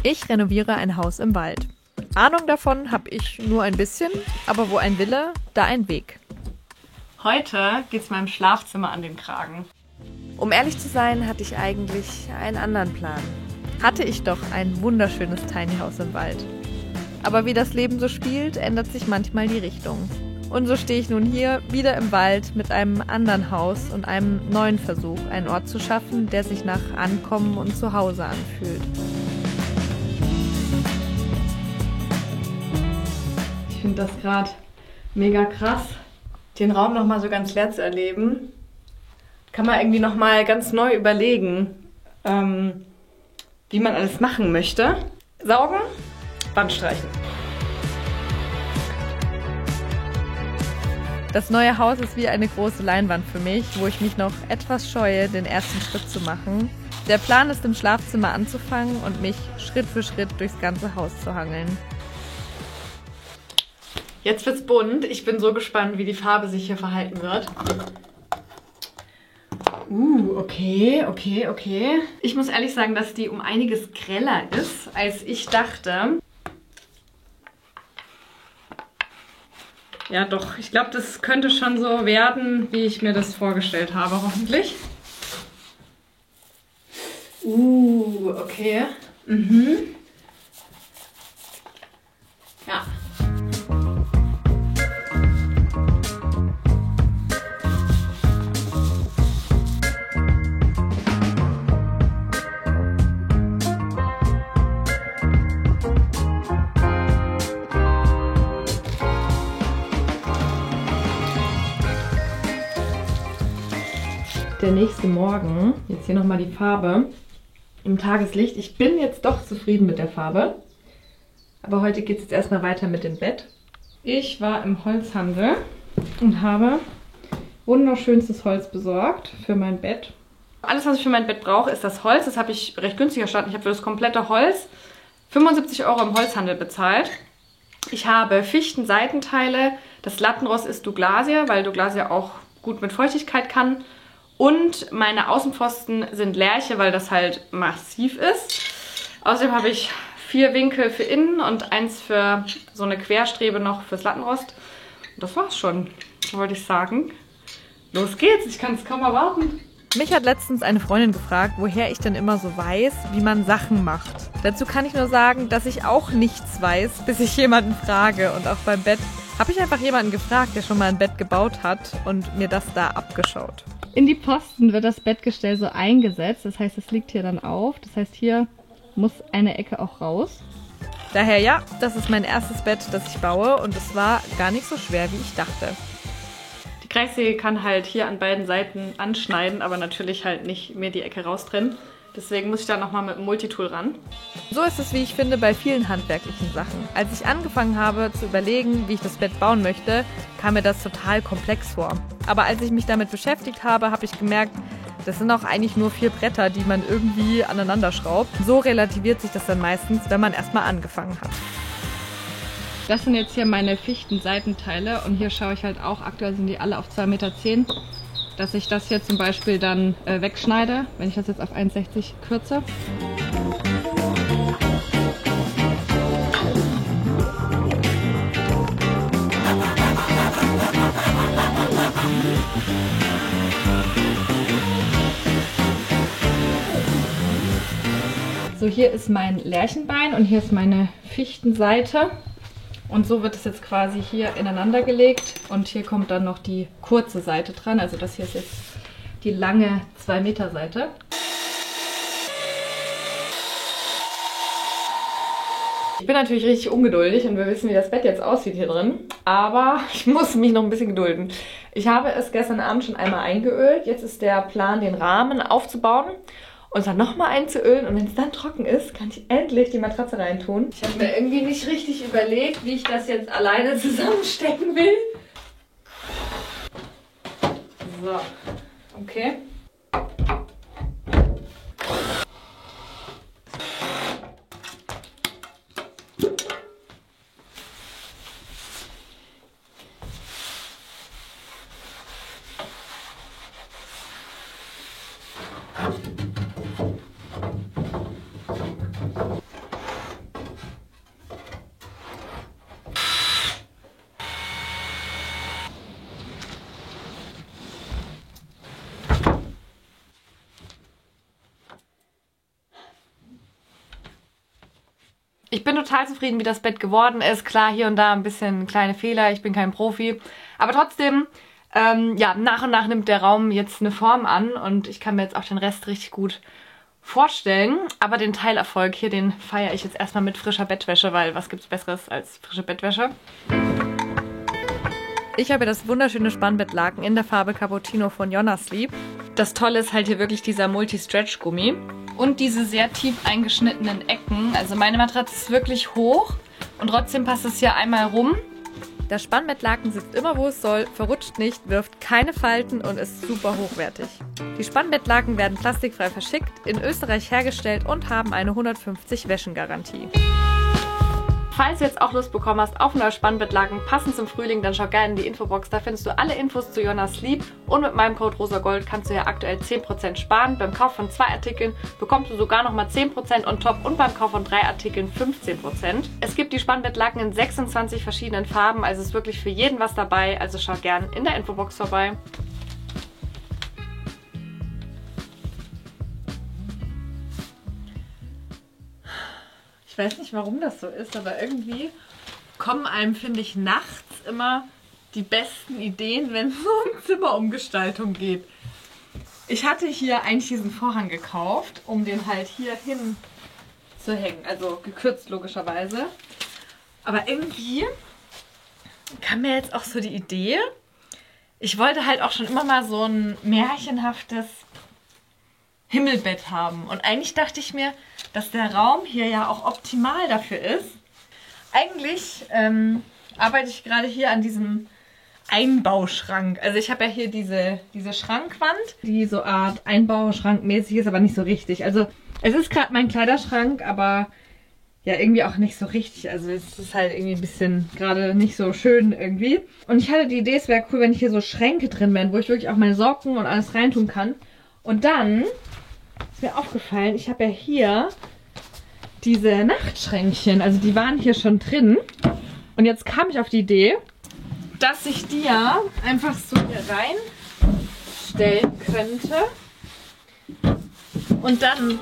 Ich renoviere ein Haus im Wald. Ahnung davon habe ich nur ein bisschen, aber wo ein Wille, da ein Weg. Heute geht's meinem Schlafzimmer an den Kragen. Um ehrlich zu sein, hatte ich eigentlich einen anderen Plan. Hatte ich doch ein wunderschönes Tiny House im Wald. Aber wie das Leben so spielt, ändert sich manchmal die Richtung. Und so stehe ich nun hier, wieder im Wald, mit einem anderen Haus und einem neuen Versuch, einen Ort zu schaffen, der sich nach Ankommen und Zuhause anfühlt. Ich finde das gerade mega krass, den Raum nochmal so ganz leer zu erleben. Kann man irgendwie nochmal ganz neu überlegen, wie man alles machen möchte. Saugen, Wand streichen. Das neue Haus ist wie eine große Leinwand für mich, wo ich mich noch etwas scheue, den ersten Schritt zu machen. Der Plan ist, im Schlafzimmer anzufangen und mich Schritt für Schritt durchs ganze Haus zu hangeln. Jetzt wird's bunt. Ich bin so gespannt, wie die Farbe sich hier verhalten wird. Okay. Ich muss ehrlich sagen, dass die um einiges greller ist, als ich dachte. Ja doch, ich glaube, das könnte schon so werden, wie ich mir das vorgestellt habe, hoffentlich. Okay. Ja. Der nächste Morgen, jetzt hier nochmal die Farbe im Tageslicht. Ich bin jetzt doch zufrieden mit der Farbe, aber heute geht es jetzt erstmal weiter mit dem Bett. Ich war im Holzhandel und habe wunderschönstes Holz besorgt für mein Bett. Alles, was ich für mein Bett brauche, ist das Holz. Das habe ich recht günstig erstattet. Ich habe für das komplette Holz 75 € im Holzhandel bezahlt. Ich habe Fichten-Seitenteile. Das Lattenrost ist Douglasia, weil Douglasia auch gut mit Feuchtigkeit kann. Und meine Außenpfosten sind Lärche, weil das halt massiv ist. Außerdem habe ich 4 Winkel für innen und 1 für so eine Querstrebe noch fürs Lattenrost. Und das war's schon, wollte ich sagen. Los geht's, ich kann es kaum erwarten. Mich hat letztens eine Freundin gefragt, woher ich denn immer so weiß, wie man Sachen macht. Dazu kann ich nur sagen, dass ich auch nichts weiß, bis ich jemanden frage. Und auch beim Bett habe ich einfach jemanden gefragt, der schon mal ein Bett gebaut hat und mir das da abgeschaut. In die Posten wird das Bettgestell so eingesetzt, das heißt, es liegt hier dann auf. Das heißt, hier muss eine Ecke auch raus. Daher ja, das ist mein erstes Bett, das ich baue und es war gar nicht so schwer, wie ich dachte. Die Kreissäge kann halt hier an beiden Seiten anschneiden, aber natürlich halt nicht mir die Ecke raustrennen. Deswegen muss ich da nochmal mit dem Multitool ran. So ist es, wie ich finde, bei vielen handwerklichen Sachen. Als ich angefangen habe zu überlegen, wie ich das Bett bauen möchte, kam mir das total komplex vor. Aber als ich mich damit beschäftigt habe, habe ich gemerkt, das sind auch eigentlich nur 4 Bretter, die man irgendwie aneinander schraubt. So relativiert sich das dann meistens, wenn man erstmal angefangen hat. Das sind jetzt hier meine Fichten-Seitenteile und hier schaue ich halt auch, aktuell sind die alle auf 2,10 Meter, dass ich das hier zum Beispiel dann wegschneide, wenn ich das jetzt auf 1,60 kürze. So, hier ist mein Lärchenbein und hier ist meine Fichtenseite. Und so wird es jetzt quasi hier ineinander gelegt und hier kommt dann noch die kurze Seite dran. Also das hier ist jetzt die lange 2 Meter Seite. Ich bin natürlich richtig ungeduldig und wir wissen, wie das Bett jetzt aussieht hier drin. Aber ich muss mich noch ein bisschen gedulden. Ich habe es gestern Abend schon einmal eingeölt. Jetzt ist der Plan, den Rahmen aufzubauen und dann nochmal einzuölen. Und wenn es dann trocken ist, kann ich endlich die Matratze reintun. Ich habe mir irgendwie nicht richtig überlegt, wie ich das jetzt alleine zusammenstecken will. So, okay. Ich bin total zufrieden, wie das Bett geworden ist. Klar, hier und da ein bisschen kleine Fehler. Ich bin kein Profi. Aber trotzdem, ja, nach und nach nimmt der Raum jetzt eine Form an. Und ich kann mir jetzt auch den Rest richtig gut vorstellen. Aber den Teilerfolg hier, den feiere ich jetzt erstmal mit frischer Bettwäsche, weil was gibt's Besseres als frische Bettwäsche? Ich habe das wunderschöne Spannbettlaken in der Farbe Cappuccino von Jonna Sleep. Das Tolle ist halt hier wirklich dieser Multi-Stretch-Gummi. Und diese sehr tief eingeschnittenen Ecken. Also meine Matratze ist wirklich hoch und trotzdem passt es hier einmal rum. Das Spannbettlaken sitzt immer, wo es soll, verrutscht nicht, wirft keine Falten und ist super hochwertig. Die Spannbettlaken werden plastikfrei verschickt, in Österreich hergestellt und haben eine 150-Wäschen-Garantie. Falls du jetzt auch Lust bekommen hast auf neue Spannbettlaken passend zum Frühling, dann schau gerne in die Infobox. Da findest du alle Infos zu Jonna Sleep. Und mit meinem Code ROSAGOLD kannst du ja aktuell 10% sparen. Beim Kauf von 2 Artikeln bekommst du sogar nochmal 10% on top und beim Kauf von 3 Artikeln 15%. Es gibt die Spannbettlaken in 26 verschiedenen Farben, also ist wirklich für jeden was dabei. Also schau gerne in der Infobox vorbei. Ich weiß nicht, warum das so ist, aber irgendwie kommen einem, finde ich, nachts immer die besten Ideen, wenn es um Zimmerumgestaltung geht. Ich hatte hier eigentlich diesen Vorhang gekauft, um den halt hier hin zu hängen. Also gekürzt logischerweise. Aber irgendwie kam mir jetzt auch so die Idee, ich wollte halt auch schon immer mal so ein märchenhaftes Himmelbett haben. Und eigentlich dachte ich mir, dass der Raum hier ja auch optimal dafür ist. Eigentlich arbeite ich gerade hier an diesem Einbauschrank. Also ich habe ja hier diese Schrankwand, die so Art Einbauschrankmäßig ist, aber nicht so richtig. Also es ist gerade mein Kleiderschrank, aber ja irgendwie auch nicht so richtig. Also es ist halt irgendwie ein bisschen gerade nicht so schön irgendwie. Und ich hatte die Idee, es wäre cool, wenn hier so Schränke drin wären, wo ich wirklich auch meine Socken und alles reintun kann. Und dann ist mir aufgefallen, ich habe ja hier diese Nachtschränkchen, also die waren hier schon drin. Und jetzt kam ich auf die Idee, dass ich die ja einfach so hier reinstellen könnte. Und dann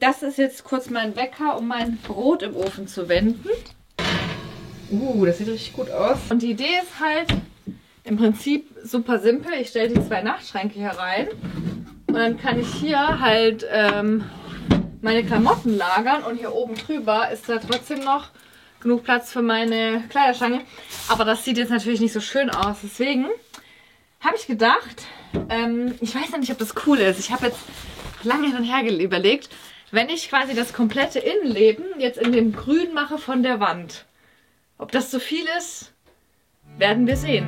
das ist jetzt kurz mein Wecker, um mein Brot im Ofen zu wenden. Das sieht richtig gut aus. Und die Idee ist halt im Prinzip super simpel. Ich stelle die 2 Nachtschränke hier rein und dann kann ich hier halt meine Klamotten lagern und hier oben drüber ist da trotzdem noch genug Platz für meine Kleiderstange. Aber das sieht jetzt natürlich nicht so schön aus. Deswegen habe ich gedacht, ich weiß noch nicht, ob das cool ist. Ich habe jetzt lange hin und her überlegt, wenn ich quasi das komplette Innenleben jetzt in dem Grün mache von der Wand. Ob das so viel ist, werden wir sehen.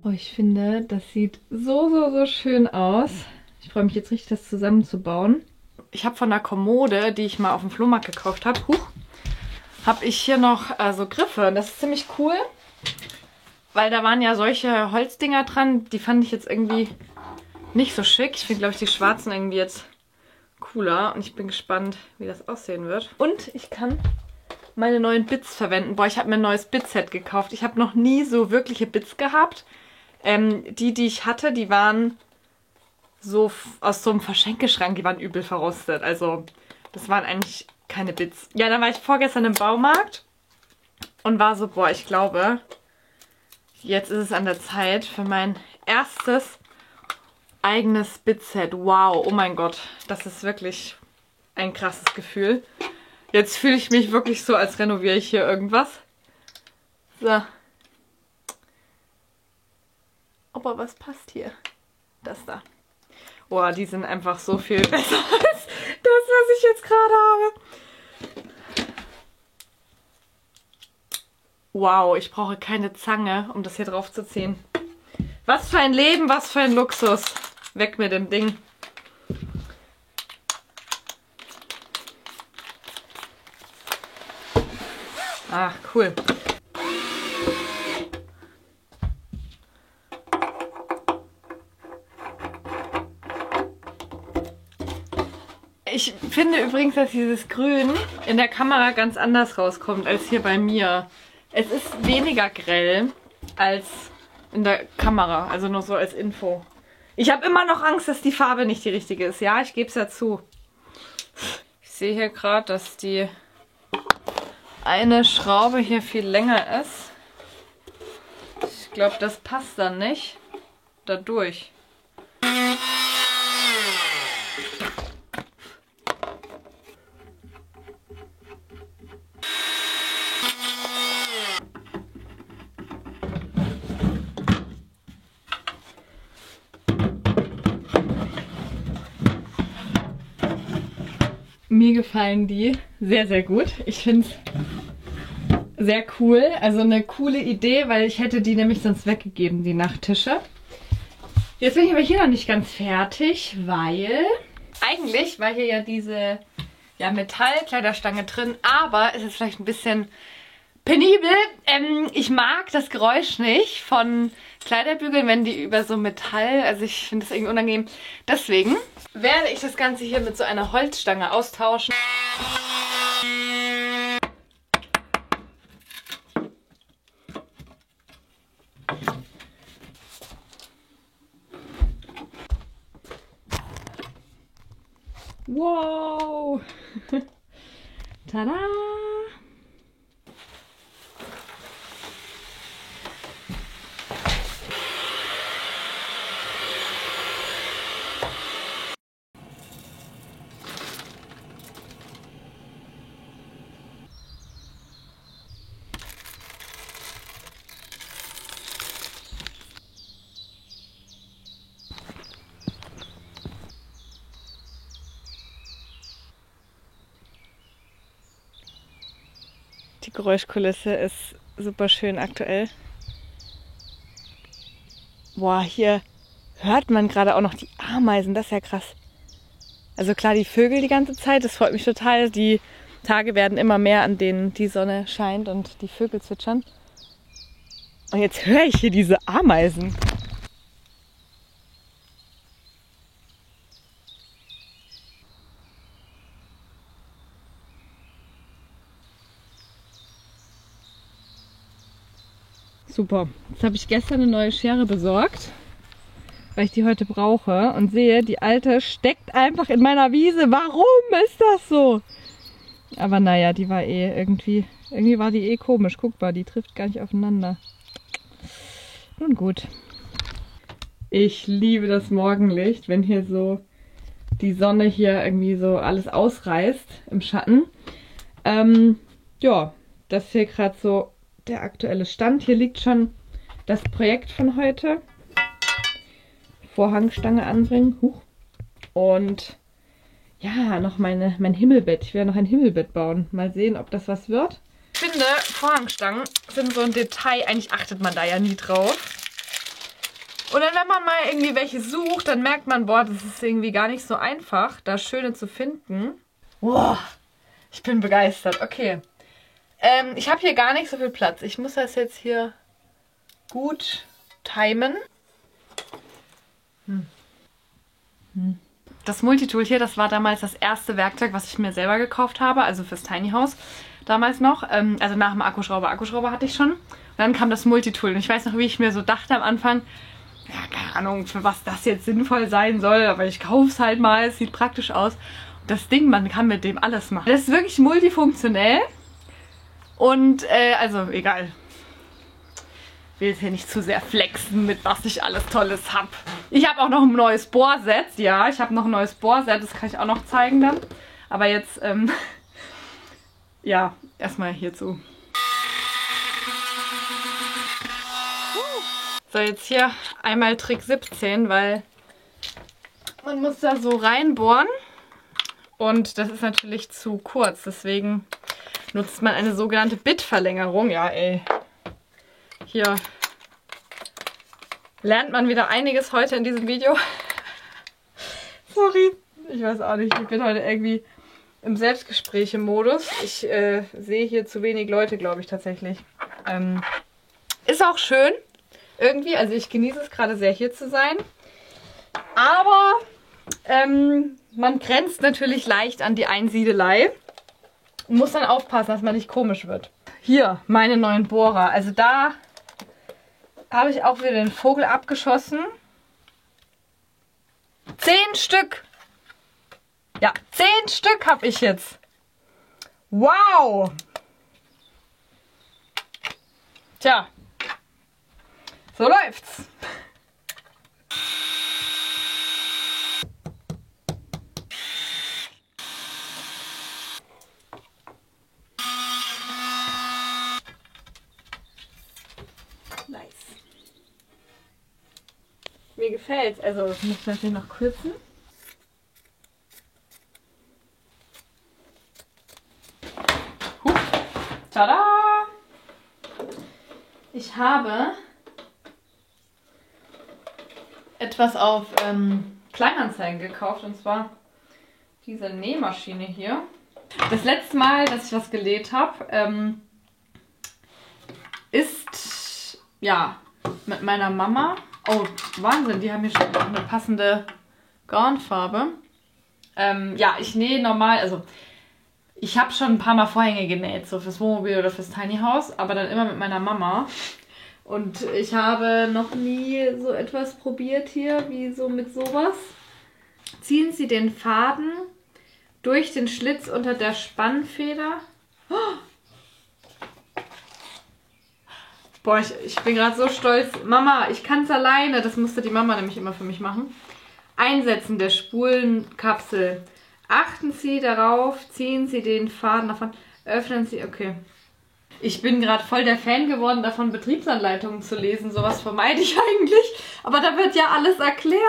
Oh, ich finde, das sieht so schön aus. Ich freue mich jetzt richtig, das zusammenzubauen. Ich habe von der Kommode, die ich mal auf dem Flohmarkt gekauft habe, habe ich hier noch so Griffe. Und das ist ziemlich cool, weil da waren ja solche Holzdinger dran. Die fand ich jetzt irgendwie nicht so schick. Ich finde, glaube ich, die schwarzen irgendwie jetzt cooler. Und ich bin gespannt, wie das aussehen wird. Und ich kann meine neuen Bits verwenden. Boah, ich habe mir ein neues Bit-Set gekauft. Ich habe noch nie so wirkliche Bits gehabt. Die ich hatte, die waren so aus so einem Verschenkeschrank, die waren übel verrostet. Also das waren eigentlich keine Bits. Ja, dann war ich vorgestern im Baumarkt und war so, boah, ich glaube, jetzt ist es an der Zeit für mein erstes eigenes Bit-Set. Wow, oh mein Gott, das ist wirklich ein krasses Gefühl. Jetzt fühle ich mich wirklich so, als renoviere ich hier irgendwas. So. aber was passt hier? Das da. Boah, die sind einfach so viel besser als das, was ich jetzt gerade habe. Wow, ich brauche keine Zange, um das hier drauf zu ziehen. Was für ein Leben, was für ein Luxus. Weg mit dem Ding. Ach, cool. Ich finde übrigens, dass dieses Grün in der Kamera ganz anders rauskommt als hier bei mir. Es ist weniger grell als in der Kamera, also nur so als Info. Ich habe immer noch Angst, dass die Farbe nicht die richtige ist. Ja, ich gebe es ja zu. Ich sehe hier gerade, dass die eine Schraube hier viel länger ist. Ich glaube, das passt dann nicht dadurch. Mir gefallen die sehr, sehr gut. Ich finde es sehr cool. Also eine coole Idee, weil ich hätte die nämlich sonst weggegeben, die Nachttische. Jetzt bin ich aber hier noch nicht ganz fertig, weil eigentlich war hier ja diese Metallkleiderstange drin, aber es ist vielleicht ein bisschen penibel. Ich mag das Geräusch nicht von Kleiderbügeln, wenn die über so Metall, also ich finde das irgendwie unangenehm. Deswegen werde ich das Ganze hier mit so einer Holzstange austauschen. Wow! Tada! Die Geräuschkulisse ist super schön aktuell. Boah, hier hört man gerade auch noch die Ameisen, das ist ja krass. Also klar, die Vögel die ganze Zeit, das freut mich total. Die Tage werden immer mehr, an denen die Sonne scheint und die Vögel zwitschern. Und jetzt höre ich hier diese Ameisen. Super. Jetzt habe ich gestern eine neue Schere besorgt, weil ich die heute brauche und sehe, die alte steckt einfach in meiner Wiese. Warum ist das so? Aber naja, die war irgendwie war die komisch. Guck mal, die trifft gar nicht aufeinander. Nun gut. Ich liebe das Morgenlicht, wenn hier so die Sonne hier irgendwie so alles ausreißt im Schatten. Ja, das ist hier gerade so der aktuelle Stand. Hier liegt schon das Projekt von heute. Vorhangstange anbringen. Huch. Und ja, noch mein Himmelbett. Ich werde noch ein Himmelbett bauen. Mal sehen, ob das was wird. Ich finde, Vorhangstangen sind so ein Detail. Eigentlich achtet man da ja nie drauf. Und dann, wenn man mal irgendwie welche sucht, dann merkt man, boah, das ist irgendwie gar nicht so einfach, da schöne zu finden. Boah, ich bin begeistert. Okay. Ich habe hier gar nicht so viel Platz. Ich muss das jetzt hier gut timen. Das Multitool hier, das war damals das erste Werkzeug, was ich mir selber gekauft habe, also fürs Tiny House damals noch. Also nach dem Akkuschrauber. Akkuschrauber hatte ich schon. Und dann kam das Multitool. Und ich weiß noch, wie ich mir so dachte am Anfang, ja, keine Ahnung, für was das jetzt sinnvoll sein soll, aber ich kaufe es halt mal, es sieht praktisch aus. Und das Ding, man kann mit dem alles machen. Das ist wirklich multifunktionell. Und, also, egal. Ich will jetzt hier nicht zu sehr flexen, mit was ich alles Tolles habe. Ich habe auch noch ein neues Bohrset. Ja, ich habe noch ein neues Bohrset. Das kann ich auch noch zeigen dann. Aber jetzt, ja, erstmal hierzu. So, jetzt hier einmal Trick 17, weil man muss da so reinbohren und das ist natürlich zu kurz. Deswegen nutzt man eine sogenannte Bitverlängerung. Ja, ey. Hier lernt man wieder einiges heute in diesem Video. Sorry, ich weiß auch nicht. Ich bin heute irgendwie im Selbstgespräche-Modus. Ich sehe hier zu wenig Leute, glaube ich, tatsächlich. Ist auch schön. Irgendwie, also ich genieße es gerade sehr, hier zu sein. Aber man grenzt natürlich leicht an die Einsiedelei. Und muss dann aufpassen, dass man nicht komisch wird. Hier, meine neuen Bohrer. Also da habe ich auch wieder den Vogel abgeschossen. 10 Stück. Ja, 10 Stück habe ich jetzt. Wow. Tja. So läuft's. Nice. Mir gefällt's. Also, das muss ich natürlich noch kürzen. Tada! Ich habe etwas auf Kleinanzeigen gekauft, und zwar diese Nähmaschine hier. Das letzte Mal, dass ich was genäht habe, ist ja mit meiner Mama. Oh, Wahnsinn, die haben hier schon eine passende Garnfarbe. Ja, ich nähe normal, also ich habe schon ein paar Mal Vorhänge genäht, so fürs Wohnmobil oder fürs Tiny House, aber dann immer mit meiner Mama. Und ich habe noch nie so etwas probiert hier, wie so mit sowas. Ziehen Sie den Faden durch den Schlitz unter der Spannfeder. Oh. Boah, ich bin gerade so stolz. Mama, ich kann es alleine. Das musste die Mama nämlich immer für mich machen. Einsetzen der Spulenkapsel. Achten Sie darauf, ziehen Sie den Faden davon, öffnen Sie, okay. Ich bin gerade voll der Fan geworden, davon Betriebsanleitungen zu lesen. Sowas vermeide ich eigentlich, aber da wird ja alles erklärt.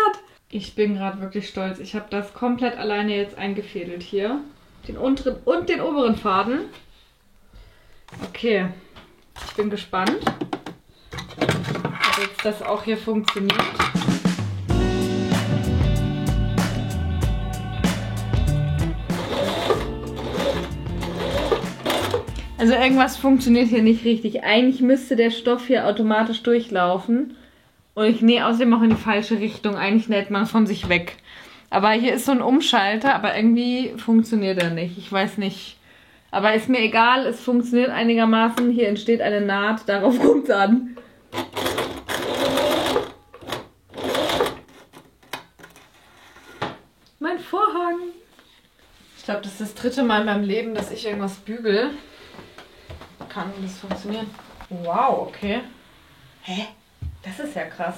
Ich bin gerade wirklich stolz. Ich habe das komplett alleine jetzt eingefädelt hier. Den unteren und den oberen Faden. Okay, ich bin gespannt, ob jetzt das auch hier funktioniert. Also irgendwas funktioniert hier nicht richtig. Eigentlich müsste der Stoff hier automatisch durchlaufen. Und ich nähe außerdem auch in die falsche Richtung. Eigentlich näht man von sich weg. Aber hier ist so ein Umschalter, aber irgendwie funktioniert er nicht. Ich weiß nicht. Aber ist mir egal, es funktioniert einigermaßen. Hier entsteht eine Naht, darauf kommt es an. Mein Vorhang. Ich glaube, das ist das 3. Mal in meinem Leben, dass ich irgendwas bügel. Kann das funktionieren? Wow, okay. Hä? Das ist ja krass.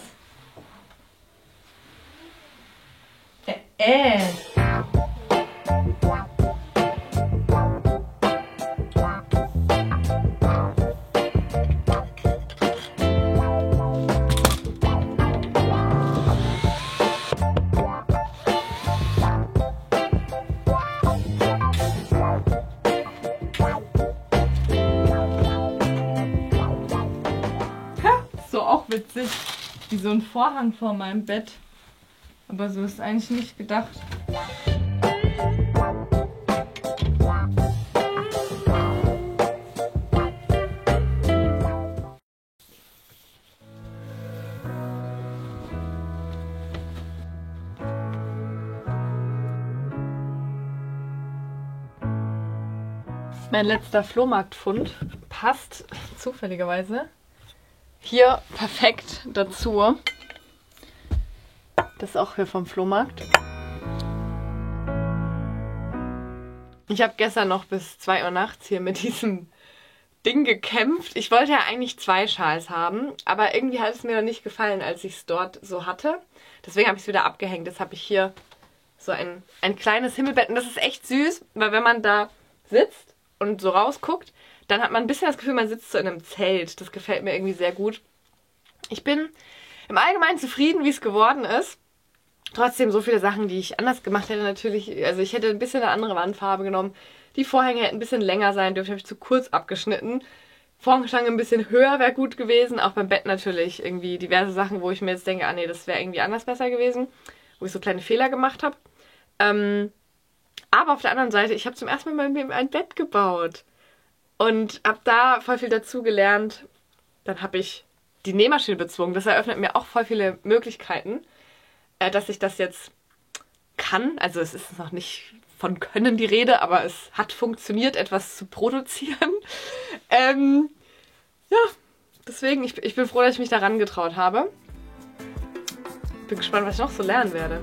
Auch witzig, wie so ein Vorhang vor meinem Bett. Aber so ist eigentlich nicht gedacht. Mein letzter Flohmarktfund passt zufälligerweise hier perfekt dazu. Das ist auch hier vom Flohmarkt. Ich habe gestern noch bis 2 Uhr nachts hier mit diesem Ding gekämpft. Ich wollte ja eigentlich 2 Schals haben, aber irgendwie hat es mir noch nicht gefallen, als ich es dort so hatte. Deswegen habe ich es wieder abgehängt. Jetzt habe ich hier so ein kleines Himmelbett und das ist echt süß, weil wenn man da sitzt und so rausguckt, dann hat man ein bisschen das Gefühl, man sitzt so in einem Zelt. Das gefällt mir irgendwie sehr gut. Ich bin im Allgemeinen zufrieden, wie es geworden ist. Trotzdem so viele Sachen, die ich anders gemacht hätte natürlich. Also ich hätte ein bisschen eine andere Wandfarbe genommen. Die Vorhänge hätten ein bisschen länger sein dürfen, habe ich zu kurz abgeschnitten. Vorhangstange ein bisschen höher wäre gut gewesen. Auch beim Bett natürlich irgendwie diverse Sachen, wo ich mir jetzt denke, nee, das wäre irgendwie anders besser gewesen. Wo ich so kleine Fehler gemacht habe. Aber auf der anderen Seite, ich habe zum ersten Mal mir ein Bett gebaut. Und habe da voll viel dazu gelernt. Dann habe ich die Nähmaschine bezwungen. Das eröffnet mir auch voll viele Möglichkeiten, dass ich das jetzt kann. Also es ist noch nicht von Können die Rede, aber es hat funktioniert, etwas zu produzieren. Ja, deswegen, ich bin froh, dass ich mich daran getraut habe. Bin gespannt, was ich noch so lernen werde.